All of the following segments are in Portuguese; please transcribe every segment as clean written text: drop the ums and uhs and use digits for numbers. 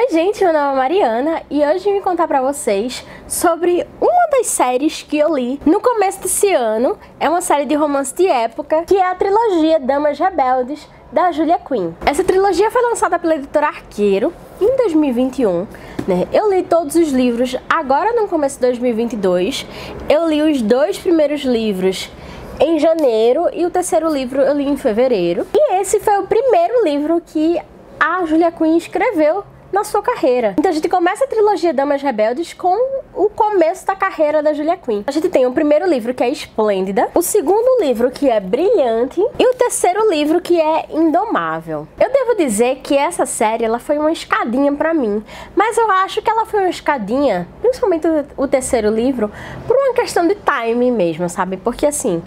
Oi gente, meu nome é Mariana e hoje eu vim contar pra vocês sobre uma das séries que eu li no começo desse ano. É uma série de romance de época, que é a trilogia Damas Rebeldes, da Julia Quinn. Essa trilogia foi lançada pela editora Arqueiro em 2021, né? Eu li todos os livros agora no começo de 2022. Eu li os dois primeiros livros em janeiro e o terceiro livro eu li em fevereiro. E esse foi o primeiro livro que a Julia Quinn escreveu na sua carreira. Então a gente começa a trilogia Damas Rebeldes com o começo da carreira da Julia Quinn. A gente tem o primeiro livro, que é Esplêndida, o segundo livro, que é Brilhante, e o terceiro livro, que é Indomável. Eu devo dizer que essa série ela foi uma escadinha pra mim, mas eu acho que ela foi uma escadinha, principalmente o terceiro livro, por uma questão de timing mesmo, sabe? Porque assim,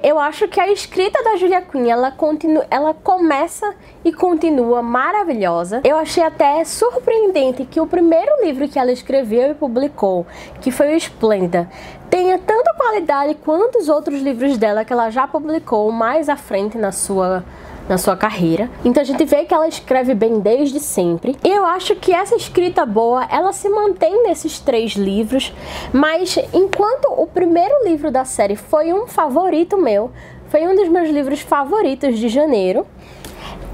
eu acho que a escrita da Julia Quinn, ela começa e continua maravilhosa. Eu achei até surpreendente que o primeiro livro que ela escreveu e publicou, que foi o Esplêndida, tenha tanta qualidade quanto os outros livros dela que ela já publicou mais à frente na sua carreira. Então a gente vê que ela escreve bem desde sempre. E eu acho que essa escrita boa, ela se mantém nesses três livros. Mas enquanto o primeiro livro da série foi um favorito meu, foi um dos meus livros favoritos de janeiro,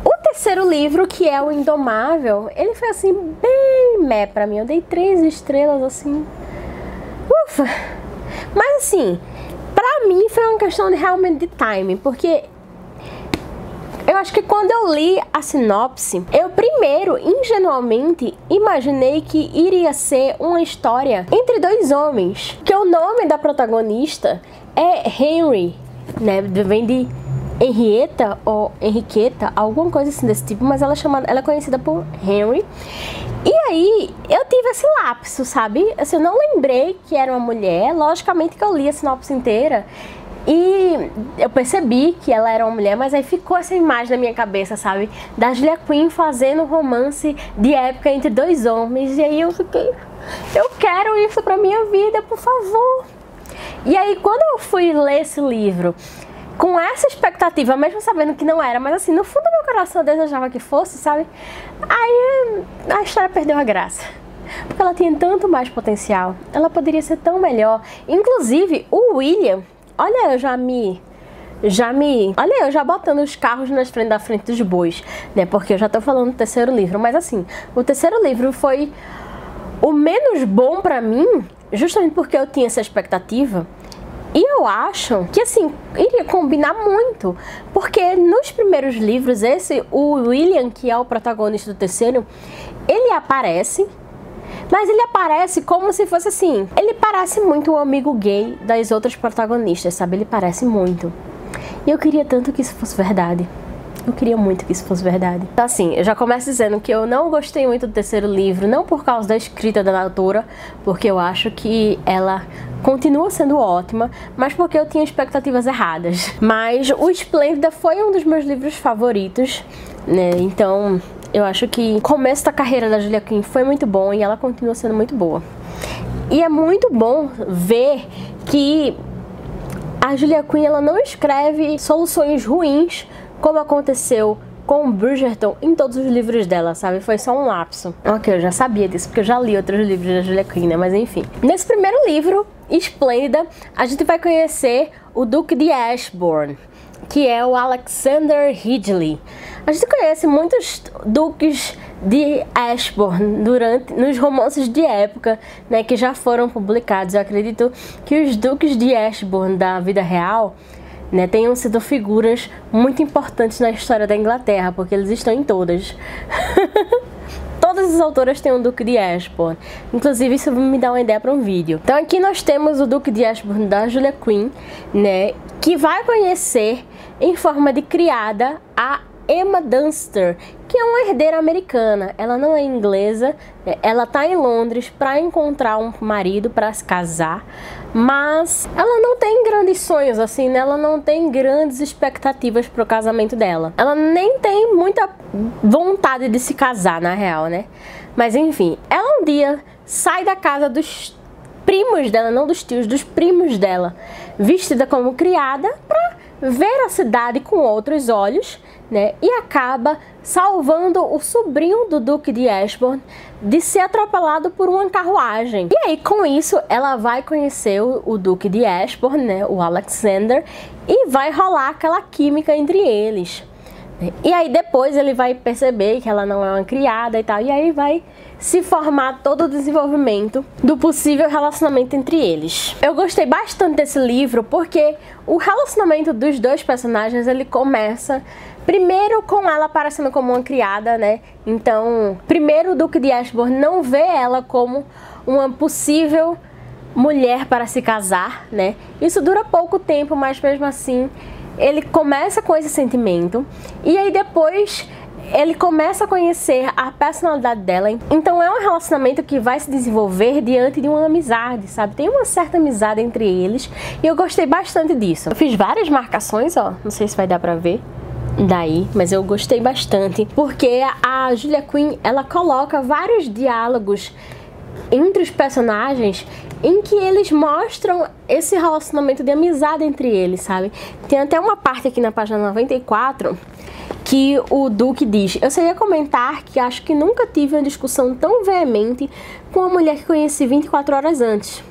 o terceiro livro, que é o Indomável, ele foi assim, bem meh pra mim. Eu dei 3 estrelas, assim, ufa. Mas assim, pra mim foi uma questão realmente de timing, porque eu acho que quando eu li a sinopse, eu primeiro, ingenuamente, imaginei que iria ser uma história entre dois homens. Que o nome da protagonista é Henry, né? Vem de Henrietta ou Henriqueta, alguma coisa assim desse tipo, mas ela é conhecida por Henry. E aí, eu tive esse lapso, sabe? Assim, eu não lembrei que era uma mulher. Logicamente que eu li a sinopse inteira e eu percebi que ela era uma mulher, mas aí ficou essa imagem na minha cabeça, sabe? Da Julia Quinn fazendo um romance de época entre dois homens. E aí eu fiquei, eu quero isso pra minha vida, por favor. E aí quando eu fui ler esse livro com essa expectativa, mesmo sabendo que não era, mas assim, no fundo do meu coração eu desejava que fosse, sabe? Aí a história perdeu a graça. Porque ela tinha tanto mais potencial. Ela poderia ser tão melhor. Inclusive, o William... Olha, eu já botando os carros da frente dos bois, né? Porque eu já tô falando do terceiro livro. Mas assim, o terceiro livro foi o menos bom pra mim, justamente porque eu tinha essa expectativa. E eu acho que, assim, iria combinar muito. Porque nos primeiros livros, o William, que é o protagonista do terceiro, ele aparece... Mas ele aparece como se fosse assim, ele parece muito o amigo gay das outras protagonistas, sabe? Ele parece muito. E eu queria tanto que isso fosse verdade. Eu queria muito que isso fosse verdade. Então assim, eu já começo dizendo que eu não gostei muito do terceiro livro, não por causa da escrita da autora, porque eu acho que ela continua sendo ótima, mas porque eu tinha expectativas erradas. Mas o Esplêndida foi um dos meus livros favoritos, né? Então eu acho que o começo da carreira da Julia Quinn foi muito bom e ela continua sendo muito boa. E é muito bom ver que a Julia Quinn, ela não escreve soluções ruins, como aconteceu com Bridgerton em todos os livros dela, sabe? Foi só um lapso. Ok, eu já sabia disso, porque eu já li outros livros da Julia Quinn, né? Mas enfim. Nesse primeiro livro, Esplêndida, a gente vai conhecer o Duque de Ashbourne, que é o Alexander Ridley. A gente conhece muitos duques de Ashbourne nos romances de época, né, que já foram publicados. Eu acredito que os duques de Ashbourne da vida real, né, tenham sido figuras muito importantes na história da Inglaterra, porque eles estão em todas. Todas as autoras têm um Duque de Ashbourne. Inclusive, isso me dá uma ideia para um vídeo. Então aqui nós temos o Duque de Ashbourne da Julia Quinn, né, que vai conhecer em forma de criada a Emma Dunster, que é uma herdeira americana. Ela não é inglesa, ela tá em Londres para encontrar um marido para se casar, mas ela não tem grandes sonhos assim, né? Ela não tem grandes expectativas pro casamento dela. Ela nem tem muita vontade de se casar, na real, né? Mas enfim, ela um dia sai da casa dos primos dela, não dos tios, dos primos dela, vestida como criada, pra ver a cidade com outros olhos, né? E acaba salvando o sobrinho do Duque de Ashbourne de ser atropelado por uma carruagem. E aí, com isso, ela vai conhecer o Duque de Ashbourne, né, o Alexander, e vai rolar aquela química entre eles. E aí depois ele vai perceber que ela não é uma criada e tal, e aí vai se formar todo o desenvolvimento do possível relacionamento entre eles. Eu gostei bastante desse livro porque o relacionamento dos dois personagens, ele começa primeiro com ela aparecendo como uma criada, né? Então, primeiro o Duque de Ashbourne não vê ela como uma possível mulher para se casar, né? Isso dura pouco tempo, mas mesmo assim ele começa com esse sentimento, e aí depois ele começa a conhecer a personalidade dela. Então é um relacionamento que vai se desenvolver diante de uma amizade, sabe? Tem uma certa amizade entre eles, e eu gostei bastante disso. Eu fiz várias marcações, ó, não sei se vai dar pra ver daí, mas eu gostei bastante, porque a Julia Quinn, ela coloca vários diálogos entre os personagens em que eles mostram esse relacionamento de amizade entre eles, sabe? Tem até uma parte aqui na página 94 que o Duque diz: eu só ia comentar que acho que nunca tive uma discussão tão veemente com uma mulher que conheci 24 horas antes.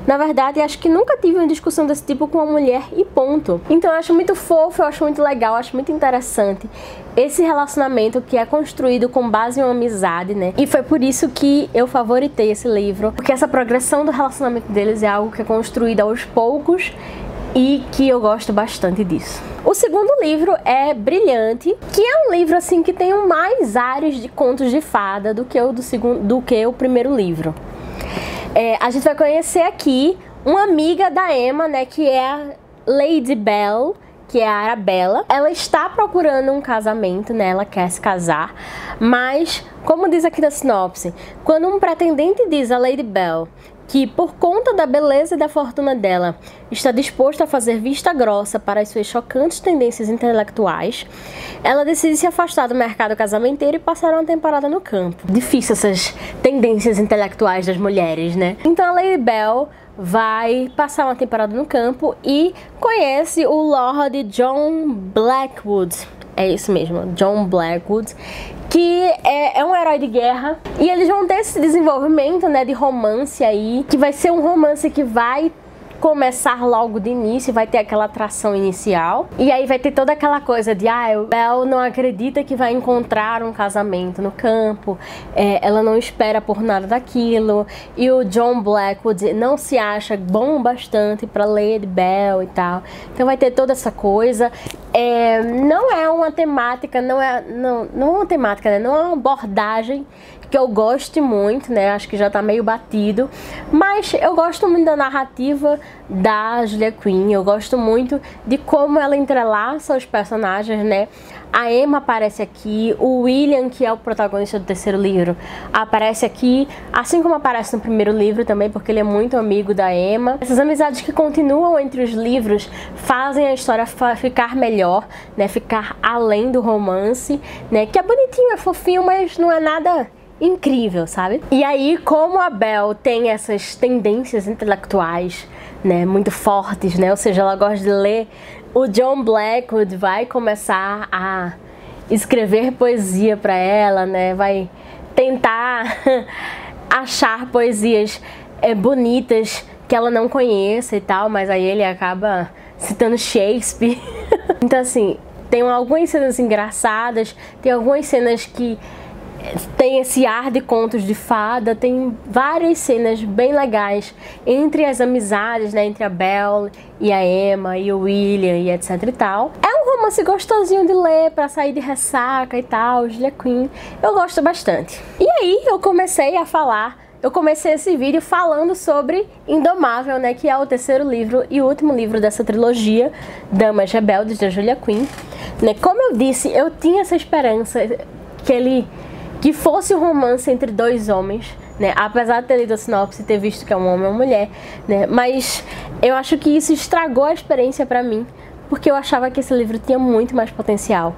Na verdade, acho que nunca tive uma discussão desse tipo com uma mulher e ponto. Então eu acho muito fofo, eu acho muito legal, eu acho muito interessante esse relacionamento que é construído com base em uma amizade, né? E foi por isso que eu favoritei esse livro, porque essa progressão do relacionamento deles é algo que é construído aos poucos e que eu gosto bastante disso. O segundo livro é Brilhante, que é um livro assim que tem mais ares de contos de fada do que o primeiro livro. A gente vai conhecer aqui uma amiga da Emma, né, que é a Lady Bell, que é a Arabella. Ela está procurando um casamento, né, ela quer se casar, mas, como diz aqui na sinopse, quando um pretendente diz a Lady Bell que, por conta da beleza e da fortuna dela, está disposto a fazer vista grossa para as suas chocantes tendências intelectuais, ela decide se afastar do mercado casamenteiro e passar uma temporada no campo. Difícil essas tendências intelectuais das mulheres, né? Então a Lady Bell vai passar uma temporada no campo e conhece o Lord John Blackwood. É isso mesmo, John Blackwood, que é um herói de guerra, e eles vão ter esse desenvolvimento, né, de romance aí, que vai ser um romance que vai começar logo de início, vai ter aquela atração inicial, e aí vai ter toda aquela coisa de o Belle não acredita que vai encontrar um casamento no campo, ela não espera por nada daquilo, e o John Blackwood não se acha bom bastante para Lady Belle e tal, então vai ter toda essa coisa. Não é uma temática, não é uma temática, né? Não é uma abordagem que eu goste muito, né? Acho que já tá meio batido, mas eu gosto muito da narrativa da Julia Quinn, eu gosto muito de como ela entrelaça os personagens, né? A Emma aparece aqui, o William, que é o protagonista do terceiro livro, aparece aqui, assim como aparece no primeiro livro também, porque ele é muito amigo da Emma. Essas amizades que continuam entre os livros fazem a história ficar melhor, né? Ficar além do romance, né? Que é bonitinho, é fofinho, mas não é nada incrível, sabe? E aí, como a Belle tem essas tendências intelectuais, né, muito fortes, né? Ou seja, ela gosta de ler, o John Blackwood vai começar a escrever poesia para ela, né? Vai tentar achar poesias bonitas que ela não conheça e tal, mas aí ele acaba citando Shakespeare. Então, assim, tem algumas cenas engraçadas, tem algumas cenas que tem esse ar de contos de fada, tem várias cenas bem legais entre as amizades, né, entre a Belle e a Emma e o William e etc e tal. É um romance gostosinho de ler pra sair de ressaca e tal, Julia Quinn, eu gosto bastante. E aí eu comecei esse vídeo falando sobre Indomável, né, que é o terceiro livro e último livro dessa trilogia, Damas Rebeldes, da Julia Quinn. Né, como eu disse, eu tinha essa esperança que fosse um romance entre dois homens, né? Apesar de ter lido a sinopse e ter visto que é um homem e uma mulher, né? Mas eu acho que isso estragou a experiência pra mim, porque eu achava que esse livro tinha muito mais potencial.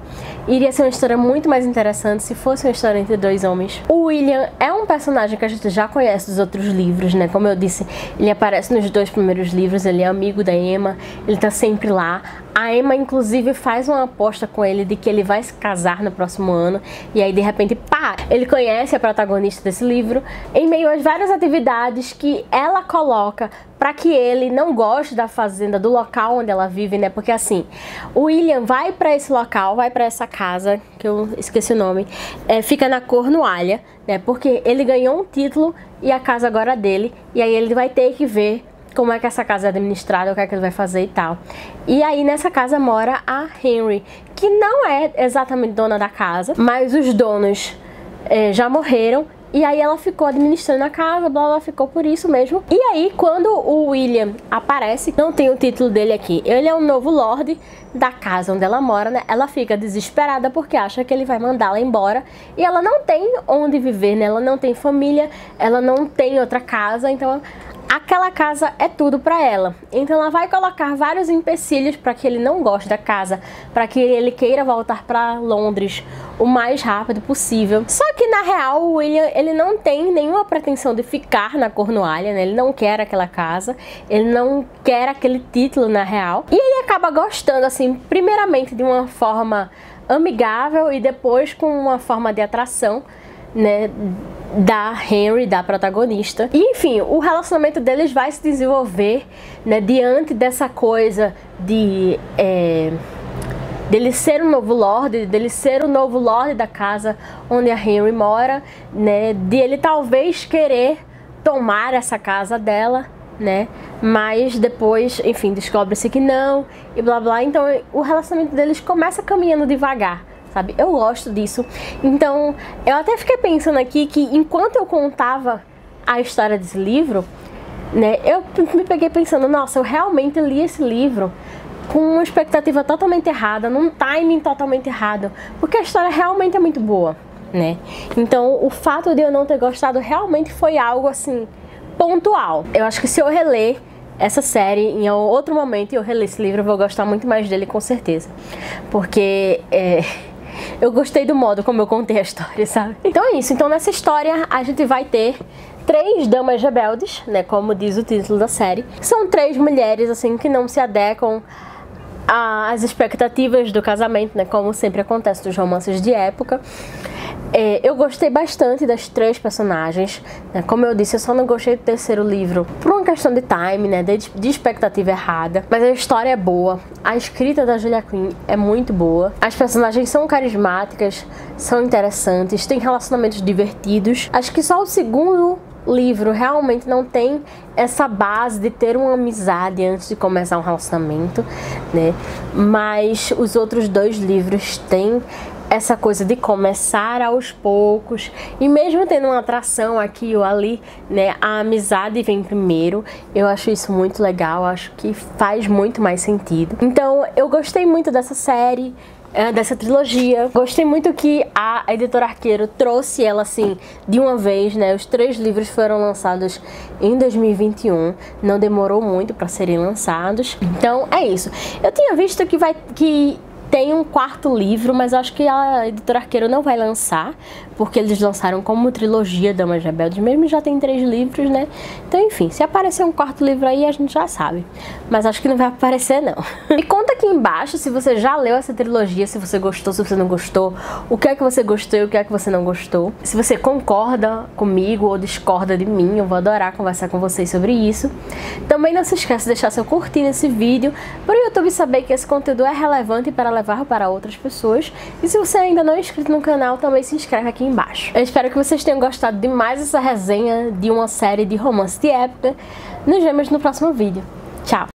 Iria ser uma história muito mais interessante se fosse uma história entre dois homens. O William é um personagem que a gente já conhece dos outros livros, né? Como eu disse, ele aparece nos dois primeiros livros, ele é amigo da Emma, ele tá sempre lá. A Emma, inclusive, faz uma aposta com ele de que ele vai se casar no próximo ano. E aí, de repente, pá, ele conhece a protagonista desse livro em meio às várias atividades que ela coloca para que ele não goste da fazenda, do local onde ela vive, né? Porque assim, o William vai para esse local, vai para essa casa, que eu esqueci o nome, fica na Cornualha, né? Porque ele ganhou um título e a casa agora é dele. E aí ele vai ter que ver como é que essa casa é administrada, o que é que ele vai fazer e tal. E aí nessa casa mora a Henry, que não é exatamente dona da casa, mas os donos já morreram. E aí ela ficou administrando a casa, blá blá, ficou por isso mesmo. E aí quando o William aparece, não tem o título dele aqui, ele é um novo lord da casa onde ela mora, né? Ela fica desesperada porque acha que ele vai mandá-la embora. E ela não tem onde viver, né? Ela não tem família, ela não tem outra casa, então aquela casa é tudo para ela. Então ela vai colocar vários empecilhos para que ele não goste da casa, para que ele queira voltar para Londres o mais rápido possível. Só que na real o William, ele não tem nenhuma pretensão de ficar na Cornualha, né? Ele não quer aquela casa, ele não quer aquele título na real. E ele acaba gostando assim, primeiramente de uma forma amigável e depois com uma forma de atração, né, da Henry, da protagonista. E enfim, o relacionamento deles vai se desenvolver, né, diante dessa coisa de dele ser um novo lord, dele ser o novo lord da casa onde a Henry mora, né, de ele talvez querer tomar essa casa dela, né, mas depois, enfim, descobre-se que não e blá blá. Então o relacionamento deles começa caminhando devagar, sabe? Eu gosto disso. Então, eu até fiquei pensando aqui que enquanto eu contava a história desse livro, né, eu me peguei pensando, nossa, eu realmente li esse livro com uma expectativa totalmente errada, num timing totalmente errado, porque a história realmente é muito boa, né? Então, o fato de eu não ter gostado realmente foi algo, assim, pontual. Eu acho que se eu reler essa série em outro momento e eu reler esse livro, eu vou gostar muito mais dele, com certeza. Porque eu gostei do modo como eu contei a história, sabe? Então é isso. Então nessa história a gente vai ter 3 damas rebeldes, né? Como diz o título da série. São 3 mulheres, assim, que não se adequam às expectativas do casamento, né? Como sempre acontece nos romances de época. Eu gostei bastante das 3 personagens, né? Como eu disse, eu só não gostei do terceiro livro por uma questão de time, né? De expectativa errada. Mas a história é boa, a escrita da Julia Quinn é muito boa, as personagens são carismáticas, são interessantes, tem relacionamentos divertidos. Acho que só o segundo livro realmente não tem essa base de ter uma amizade antes de começar um relacionamento, né? Mas os outros 2 livros têm essa coisa de começar aos poucos, e mesmo tendo uma atração aqui ou ali, né, a amizade vem primeiro. Eu acho isso muito legal, acho que faz muito mais sentido. Então eu gostei muito dessa série, dessa trilogia. Gostei muito que a editora Arqueiro trouxe ela assim de uma vez, né? Os 3 livros foram lançados em 2021, não demorou muito para serem lançados. Então é isso. Eu tinha visto que tem um 4º livro, mas eu acho que a editora Arqueiro não vai lançar, porque eles lançaram como trilogia Damas Rebeldes mesmo, já tem 3 livros, né? Então, enfim, se aparecer um 4º livro aí, a gente já sabe. Mas acho que não vai aparecer, não. Me conta aqui embaixo se você já leu essa trilogia, se você gostou, se você não gostou, o que é que você gostou e o que é que você não gostou. Se você concorda comigo ou discorda de mim, eu vou adorar conversar com vocês sobre isso. Também não se esqueça de deixar seu curtir nesse vídeo, para o YouTube saber que esse conteúdo é relevante para levar para outras pessoas. E se você ainda não é inscrito no canal, também se inscreve aqui embaixo. Eu espero que vocês tenham gostado de mais essa resenha de uma série de romance de época. Nos vemos no próximo vídeo. Tchau!